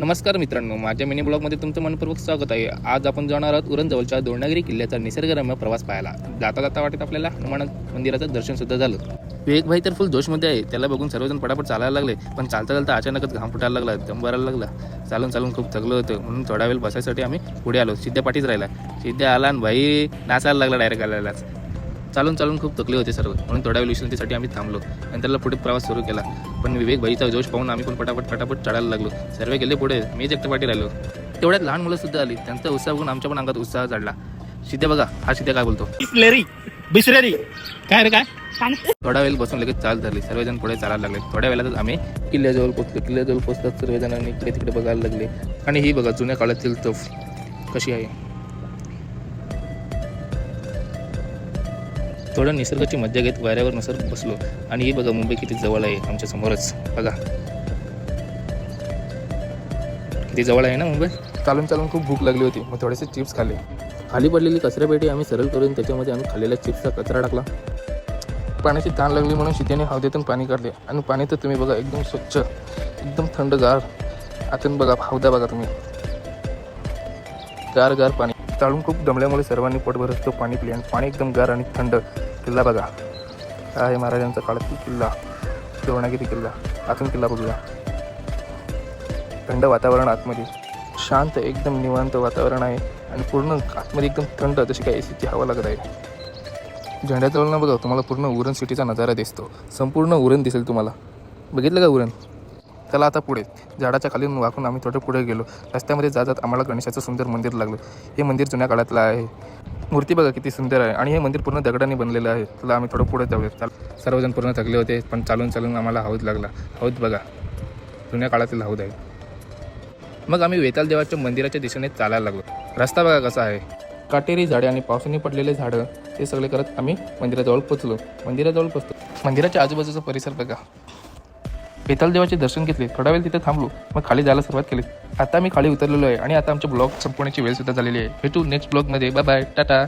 नमस्कार मित्रांनो, माझ्या मिनी ब्लॉगमध्ये तुमचं मनपूर्वक स्वागत आहे। आज आपण जाणार आहोत उरणजवळच्या दोंडागिरी किल्ल्याचा निसर्गरम्य प्रवास पाहायला। जाता जाता वाटेत आपल्याला हनुमान मंदिराचं दर्शन सुद्धा झालं। विवेक भाई तर फुल जोशमध्ये आहे, त्याला बघून सर्वजण पटापट चालायला लागले। पण चालता चालता अचानकच घाम फुटायला लागला, दम भरायला लागला। चालून खूप थकलो होतं, म्हणून थोडा वेळ बसायसाठी आम्ही पुढे आलो। सिद्ध्या पाठीच राहिला, सिद्ध्या आला आणि भाई नाचायला लागला डायरेक्ट आल्यालाच। चालून खूप थकले होते सर्व, म्हणून थोड्या वेळ विश्रांतीसाठी आम्ही थांबलो आणि त्याला पुढे प्रवास सुरू केला। पण विवेक भाईचा जोश पाहून आम्ही पण फटाफट चढायला लागलो। सर्व गेले पुढे, मीच एकटं पाठी राहिलो। तेवढ्यात लहान मुलं सुद्धा आली, त्यांचा उत्साह बघून आमच्या पण अंगात उत्साह चढला। सिद्ध्या बघा, हा सिद्ध्या काय बोलतो, बिसलेरी काय रे काय। थोडा वेळ बसून लगेच चाल धरली, सर्वजण पुढे चालायला लागले। थोड्या वेळातच आम्ही किल्ल्याजवळ पोहोचलो। किल्ल्याजवळ पोहोचतात सर्वजणांनी इकडे तिकडे बघायला लागले। आणि ही बघा जुन्या काळातील तोफ कशी आहे। थोडं निसर्गाची मज्जा घेत वाऱ्यावर नसर बसलो। आणि ही बघा मुंबई किती जवळ आहे, आमच्या समोरच बघा किती जवळ आहे ना मुंबई। चालून खूप भूक लागली होती, मग थोडेसे चिप्स खाल्ले। खाली पडलेली कचऱ्यापेटी आम्ही सरळ करून त्याच्यामध्ये आम्ही खाल्लेल्या चिप्सचा कचरा टाकला। पाण्याची तहान लागली म्हणून शितेने हौद्यातून पाणी काढले। आणि पाणी तर तुम्ही बघा एकदम स्वच्छ, एकदम थंडगार। आतून बघा हौदा बघा तुम्ही, गार पाणी। चालून खूप दमल्यामुळे सर्वांनी पोटभर तो पाणी पिले आणि पाणी एकदम गार आणि थंड। किल्ला बघा, हा आहे महाराजांचा काळातील किल्ला, दोंडागिरी किल्ला। आतून किल्ला बघूया, थंड वातावरण आतमध्ये, शांत एकदम निवांत वातावरण आहे। आणि पूर्ण आतमध्ये एकदम थंड, जशी काय एसीची हवा लागत आहे। झेंड्याजवळ ना बघा तुम्हाला पूर्ण उरण सिटीचा नजारा दिसतो, संपूर्ण उरण दिसेल तुम्हाला। बघितलं का उरण। चला आता पुढे, झाडाच्या खाली वाकून आम्ही थोडं पुढे गेलो। रस्त्यामध्ये जात आम्हाला गणेशाचं सुंदर मंदिर लागलं। हे मंदिर जुन्या काळातलं आहे, मूर्ती बघा किती सुंदर आहे। आणि हे मंदिर पूर्ण दगडाने बनलेलं आहे। चला आम्ही थोडं पुढे जाऊया। सर्वजण पूर्ण थकले होते, पण चालून आम्हाला हौद लागला। हौद बघा, जुन्या काळातील हौद आहे। मग आम्ही वेताल देवाच्या मंदिराच्या दिशेने चालायला लागलो। रस्ता बघा कसा आहे, काटेरी झाडे आणि पावसाने पडलेले झाडं, हे सगळे करत आम्ही मंदिराजवळ पोचलो। मंदिराच्या आजूबाजूचा परिसर बघा। वेताल देवाचे दर्शन घेतले, थोडा वेळ तिथे थांबलो, मग खाली जायला सुरुवात केली। आता मी खाली उतरलेलो आहे आणि आता आमच्या ब्लॉग संपवण्याची वेळ सुद्धा झालेली आहे। भेटू नेक्स्ट ब्लॉगमध्ये, बाय बाय, टाटा।